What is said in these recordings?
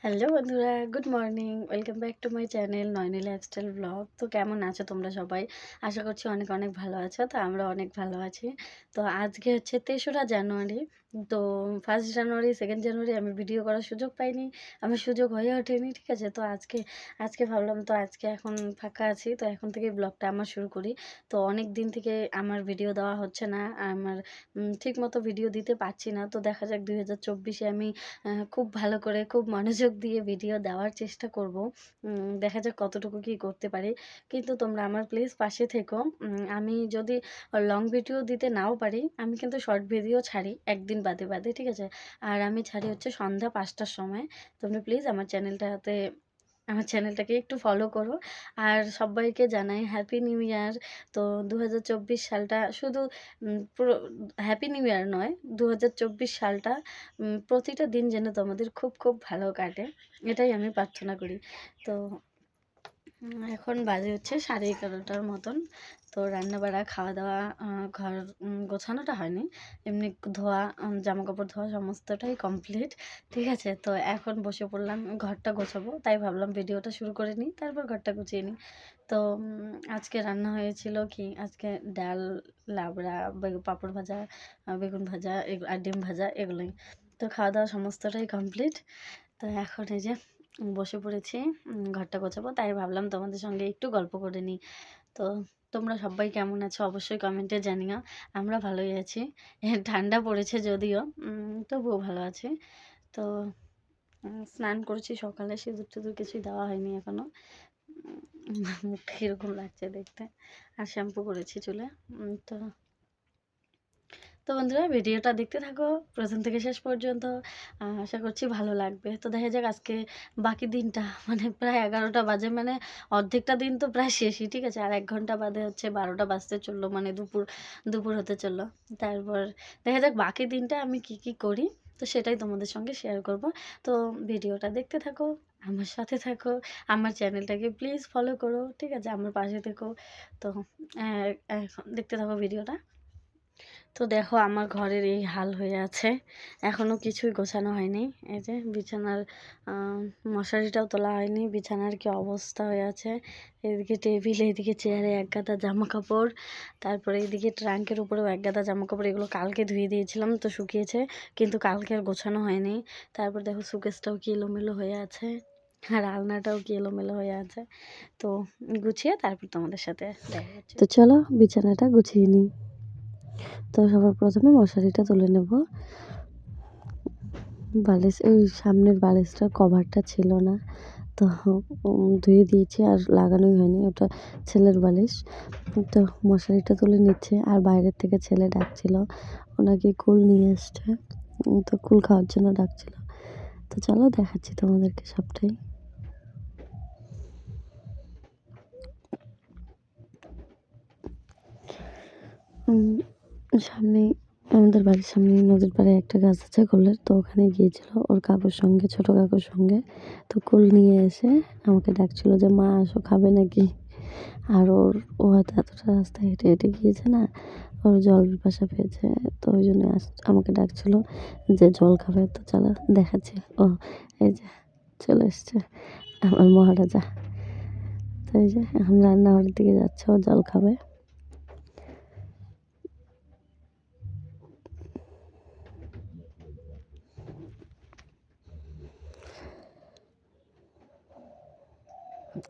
Hello বন্ধুরা, good morning. Welcome back to my channel Nayani lifestyle blog. তো কেমন আছো তোমরা সবাই? আশা করছি অনেক অনেক ভালো আছো। তো আমরা অনেক ভালো আছি। তো আজকে হচ্ছে ৩রা জানুয়ারি। তো 1st জানুয়ারি, 2nd জানুয়ারি আমি ভিডিও করার সুযোগ পাইনি। আমার সুযোগ হয়ে ওঠেনি, ঠিক আছে? তো আজকে ভাবলাম তো আজকে এখন ফাঁকা আছি। তো এখন থেকে ব্লগটা আমার শুরু করি। তো অনেক দিন থেকে আমার ভিডিও দেওয়া হচ্ছে না। আমার ঠিকমতো ভিডিও দিতে পারছি না। তো দেখা যাক 2024 এ আমি খুব ভালো করে খুব মনোযোগ দিয়ে ভিডিও দেওয়ার চেষ্টা করব। দেখা যাক কতটুকু কি করতে পারি। কিন্তু তোমরা আমার প্লিজ পাশে থেকো। আমি যদি লং ভিডিও দিতে নাও পারি, আমি কিন্তু শর্ট ভিডিও ছাড়ি একদিন বাদে, বাদে, ঠিক আছে? আর আমি ছাড়ি হচ্ছে সন্ধ্যা ৫ টার সময়। তোমরা প্লিজ আমার চ্যানেলটাকে একটু ফলো করো। আর সব্বাইকে জানাই হ্যাপি নিউ ইয়ার। তো ২০২৪ সালটা শুধু পুরো হ্যাপি নিউ ইয়ার নয়, ২০২৪ সালটা প্রতিটা দিন যেন তোমাদের খুব, খুব ভালো কাটে। এটাই আমি প্রার্থনা করি। তো এখন বাজে হচ্ছে 11:30টার মতন। তো রান্নাবাড়া, খাওয়া-দাওয়া, ঘর গোছানোটা হয়নি। এমনি ধোয়া, জামাকাপড় ধোয়া সমস্তটাই কমপ্লিট। ঠিক আছে? তো এখন বসে পড়লাম ঘরটা গোছাবো। তাই ভাবলাম ভিডিওটা শুরু করে নিই, তারপর ঘরটা গুছিয়ে নিই। তো আজকে রান্না হয়েছিল কি? আজকে ডাল, লাবড়া, পাঁপড় ভাজা, বেগুন ভাজা আর ডিম ভাজা এগুলোই। তো খাওয়া-দাওয়া সমস্তটাই কমপ্লিট। তো এখন এই যে বসে পড়েছি ঘরটা গোছাবো। তাই ভাবলাম তোমাদের সঙ্গে একটু গল্প করে নিই। তো তোমরা সব্বাই কেমন আছো অবশ্যই কমেন্টে জানিও। আমরা ভালোই আছি। ঠান্ডা পড়েছে যদিও, তবুও ভালো আছি। তো স্নান করেছি সকালে, সিঁদুর-টিঁদুর কিছুই দেওয়া হয়নি এখনো। মুখটা কিরকম লাগছে দেখতে। আর শ্যাম্পু করেছি চুলে। তো বন্ধুরা ভিডিওটা দেখতে থাকো প্রথম থেকে শেষ পর্যন্ত। আশা করছি ভালো লাগবে। তো দেখা যাক আজকে বাকি দিনটা মানে প্রায় 11টা বাজে, মানে অর্ধেকটা দিন তো প্রায় শেষই, ঠিক আছে? আর ১ ঘন্টা বাদে হচ্ছে 12টা বাজতে চললো, মানে দুপুর হতে চললো। তারপর দেখা যাক বাকি দিনটা আমি কি, কি করি, তো সেটাই তোমাদের সঙ্গে শেয়ার করব। তো ভিডিওটা দেখতে থাকো, আমার সাথে থাকো, আমার চ্যানেলটাকে প্লিজ ফলো করো, ঠিক আছে? আমার পাশে থেকো। তো এখন দেখতে থাকো ভিডিওটা। তো দেখো আমার ঘরের এই হাল হয়ে আছে, এখনও কিছুই গোছানো হয়নি। এই যে বিছানার মশারিটাও তোলা হয়নি, বিছানার কি অবস্থা হয়ে আছে। এদিকে টেবিল, এদিকে চেয়ারে এক গাদা জামা কাপড়, তারপরে এদিকে ট্রাঙ্কের উপরেও এক গাদা জামা কাপড়। এগুলো কালকে ধুয়ে দিয়েছিলাম, তো শুকিয়েছে, কিন্তু কালকে আর গোছানো হয়নি। তারপর দেখো সুকেসটাও কি এলোমেলো হয়ে আছে, আর আলনাটাও কি এলোমেলো হয়ে আছে। তো গুছিয়ে তারপর তোমাদের সাথে দেখা হচ্ছে। তো চলো বিছানাটা গুছিয়ে নিই। তো সবার প্রথমে মশারিটা তুলে নেব। বালিশ, এই সামনের বালিশটার কভারটা ছিল না, তো ধুয়ে দিয়েছি আর লাগানোই হয়নি। ওটা ছেলের বালিশ। তো মশারিটা তুলে নিচ্ছে, আর বাইরের থেকে ছেলে ডাকছিল, ওনাকে কুল নিয়ে এসছে। তো কুল খাওয়ার জন্য ডাকছিল। তো চলো দেখাচ্ছি তোমাদেরকে সবটাই। সামনেই, আমাদের বাড়ির সামনেই নদীর পাড়ে একটা গাছ আছে কুলের। তো ওখানে গিয়েছিল ওর কাকুর সঙ্গে, ছোট কাকুর সঙ্গে। তো কুল নিয়ে এসে আমাকে ডাকছিল যে মা আসো, খাবে নাকি? আর ও হয়তো এতটা রাস্তা হেঁটে হেঁটে গিয়েছে না, ওর জল পিপাসা পেয়েছে। তো ওই জন্য আমাকে ডাকছিল যে জল খাবে। তো চলো দেখাচ্ছি। ও এই যে চলে এসছে আমার মহারাজা। তো এই যে এখন রান্নাঘরের দিকে যাচ্ছে, ও জল খাবে।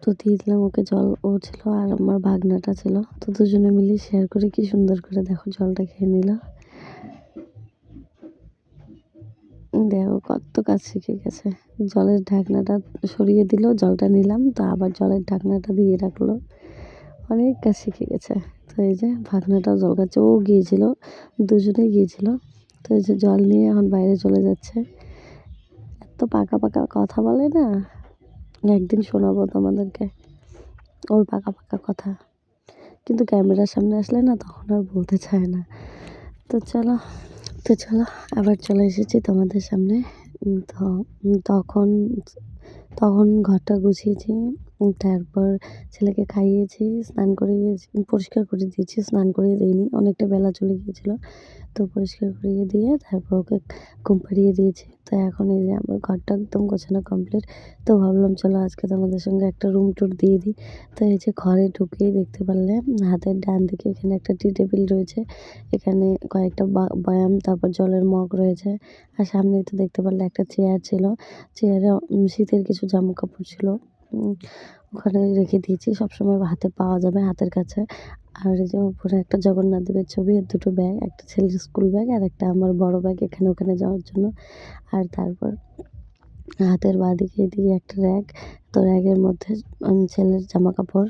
তো দিয়ে দিলাম ওকে জল। ও ছিল আর আমার ভাগনাটা ছিল, তো দুজনে মিলে শেয়ার করে কি সুন্দর করে দেখো জলটা খেয়ে নিল। দেখো কত কাজ শিখে গেছে। জলের ঢাকনাটা সরিয়ে দিল, জলটা নিলাম, তো আবার জলের ঢাকনাটা দিয়ে রাখলো। অনেক কাজ শিখে গেছে। তো এই যে ভাগনাটাও জল খাচ্ছে, ও গিয়েছিল, দুজনেই গিয়েছিল। তো এই যে জল নিয়ে এখন বাইরে চলে যাচ্ছে। এত পাকা পাকা কথা বলে না, একদিন শোনাবো তোমাদেরকে ওর পাকা পাকা কথা। কিন্তু ক্যামেরার সামনে আসলে না তখন আর বলতে চায় না। তো চলো আবার চলে এসেছি তোমাদের সামনে। তো তখন ঘরটা গুছিয়েছি, তারপর ছেলেকে খাইয়েছি, স্নান করিয়েছি, পরিষ্কার করে দিয়েছি, স্নান করিয়ে দেইনি। অনেকটা বেলা চলে গিয়েছিল। তো পরিষ্কার করিয়ে দিয়ে তারপর ওকে ঘুম পাড়িয়ে দিয়েছি। তো এখন এই যে আমার ঘরটা একদম গোছানো কমপ্লিট। তো ভাবলাম চলো আজকে তোমাদের সঙ্গে একটা রুম ট্যুর দিয়ে দিই। তো এই যে ঘরে ঢুকেই দেখতে পারলে হাতের ডান দিকে এখানে একটা টি টেবিল রয়েছে। এখানে কয়েকটা বয়াম, তারপর জলের মগ রয়েছে। আর সামনেই তো দেখতে পারলে একটা চেয়ার ছিল। চেয়ারে শীতের কিছু জামাকাপড় ছিল। উম ওখানে রেখে দিয়েছি। সবসময় হাতে পাওয়া যাবে, হাতের কাছে। আর এই যে উপরে একটা জগন্নাথ দেবের ছবি, আর দুটো ব্যাগ, একটা ছেলের স্কুল ব্যাগ আর একটা আমার বড় ব্যাগ এখানে ওখানে যাওয়ার জন্য। আর তারপর হাতের বাঁদিকে এদিকে একটা র্যাক। তো র্যাকের মধ্যে ছেলের জামাকাপড়,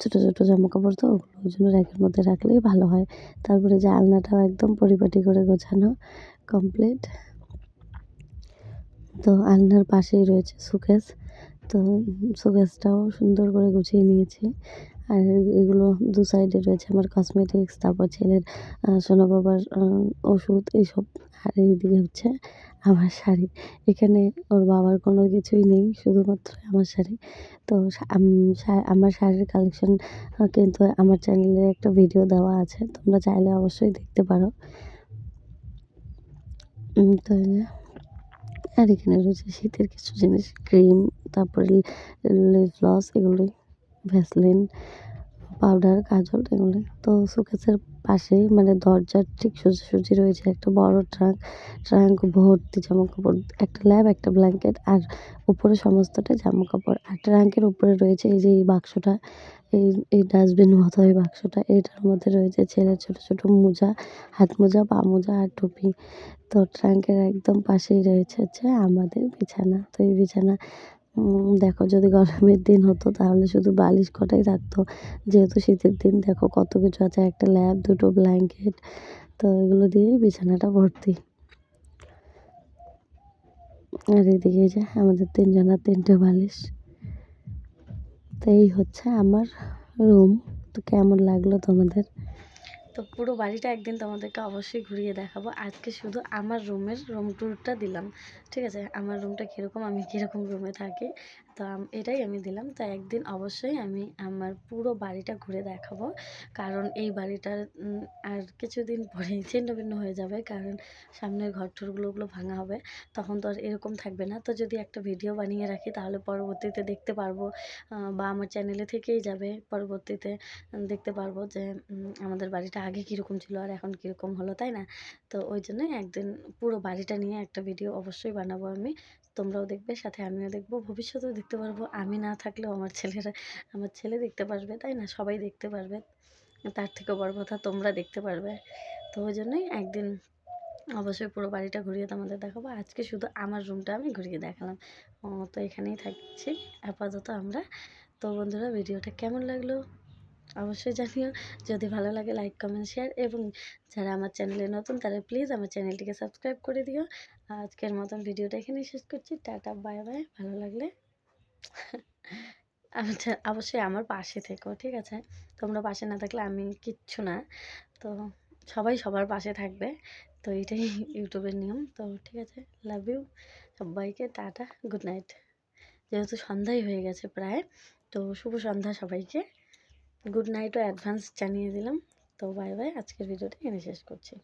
ছোট ছোট জামাকাপড়, তো ওগুলো ওই জন্য র্যাকের মধ্যে রাখলেই ভালো হয়। তারপরে যে আলনাটাও একদম পরিপাটি করে গোছানো কমপ্লিট। তো আলনার পাশেই রয়েছে শোকেস। তো শোকেসটাও সুন্দর করে গুছিয়ে নিয়েছি। আর এগুলো দু সাইডে রয়েছে আমার কসমেটিক্স, তারপর ছেলের সোনা বাবার ওষুধ এইসব। আর এইদিকে হচ্ছে আমার শাড়ি। এখানে ওর বাবার কোনো কিছুই নেই, শুধুমাত্র আমার শাড়ি। তো আমার শাড়ির কালেকশন কিন্তু আমার চ্যানেলে একটা ভিডিও দেওয়া আছে, তোমরা চাইলে অবশ্যই দেখতে পারো। তো এই যে, আর এখানে রয়েছে শীতের কিছু জিনিস, ক্রিম, তারপরে লিপ গ্লস, এগুলোই, ভ্যাসলিন, পাউডার, কাজল, এগুলো। তো শোকেসের পাশেই মানে দরজার ঠিক সোজাসুজি রয়েছে একটা বড় ট্রাঙ্ক। ট্রাঙ্ক ভর্তি জামাকাপড়, একটা ল্যাব, একটা ব্ল্যাঙ্কেট, আর উপরে সমস্তটা জামাকাপড়। আর ট্রাঙ্কের উপরে রয়েছে এই যে এই বাক্সটা, এই এই ডাস্টবিন মতো এই বাক্সটা, এইটার মধ্যে রয়েছে ছেলের ছোট ছোট মোজা, হাত মোজা, পা মোজা আর টুপি। তো ট্রাঙ্কের একদম পাশেই রয়েছে হচ্ছে আমাদের বিছানা। তো এই বিছানা দেখো যদি গরমের দিন হতো তাহলে শুধু বালিশ কটাই থাকতো। যেহেতু শীতের দিন দেখো কত কিছু আছে, একটা ল্যাব, দুটো ব্ল্যাঙ্কেট। তো এগুলো দিয়েই বিছানাটা ভর্তি। আর এদিকে এই যে আমাদের ৩ জনের ৩টে বালিশ। তো এই হচ্ছে আমার রুম। তো কেমন লাগলো তোমাদের? তো পুরো বাড়িটা একদিন তোমাদেরকে অবশ্যই ঘুরিয়ে দেখাবো। আজকে শুধু আমার রুমের রুম ট্যুরটা দিলাম, ঠিক আছে? আমার রুমটা কীরকম, আমি কীরকম রুমে থাকি, তো এটাই আমি দিলাম। তো একদিন অবশ্যই আমি আমার পুরো বাড়িটা ঘুরে দেখাবো, কারণ এই বাড়িটার আর কিছুদিন পরেই ছিন্নভিন্ন হয়ে যাবে, কারণ সামনের ঘর টরগুলো ওগুলো ভাঙা হবে, তখন তো আর এরকম থাকবে না। তো যদি একটা ভিডিও বানিয়ে রাখি তাহলে পরবর্তীতে দেখতে পারবো, বা আমার চ্যানেলে থেকেই যাবে, পরবর্তীতে দেখতে পারবো যে আমাদের বাড়িটা আগে কীরকম ছিল আর এখন কীরকম হলো, তাই না? তো ওই জন্যই একদিন পুরো বাড়িটা নিয়ে একটা ভিডিও অবশ্যই বানাবো আমি। তোমরাও দেখবে, সাথে আমিও দেখবো, ভবিষ্যতেও দেখতে পারবো। আমি না থাকলেও আমার ছেলে দেখতে পারবে, তাই না? সবাই দেখতে পারবে। তার থেকেও বড় কথা তোমরা দেখতে পারবে। তো ওই জন্যই একদিন অবশ্যই পুরো বাড়িটা ঘুরিয়ে তোমাদের দেখাবো। আজকে শুধু আমার রুমটা আমি ঘুরিয়ে দেখালাম। তো এখানেই থাকছি আপাতত আমরা। তো বন্ধুরা, ভিডিওটা কেমন লাগলো অবশ্যই জানিও। যদি ভালো লাগে লাইক, কমেন্ট, শেয়ার, এবং যারা আমার চ্যানেলে নতুন তারা প্লিজ আমার চ্যানেলটিকে সাবস্ক্রাইব করে দিও। আজকের মতন ভিডিওটা এখানেই শেষ করছি। Tata, bye bye. ভালো লাগলে আচ্ছা, অবশ্যই আমার পাশে থেকো, ঠিক আছে? তোমরা পাশে না থাকলে আমি কিচ্ছু না। তো সবাই সবার পাশে থাকবে। তো এটাই ইউটিউবের নিয়ম। তো ঠিক আছে, লাভ ইউ সবাইকে। Tata, good night. যেহেতু সন্ধ্যাই হয়ে গেছে প্রায়, তো শুভ সন্ধ্যা সবাইকে। গুড নাইটও অ্যাডভান্স জানিয়ে দিলাম। তো বাই বাই, আজকের ভিডিওটা এখানে শেষ করছি।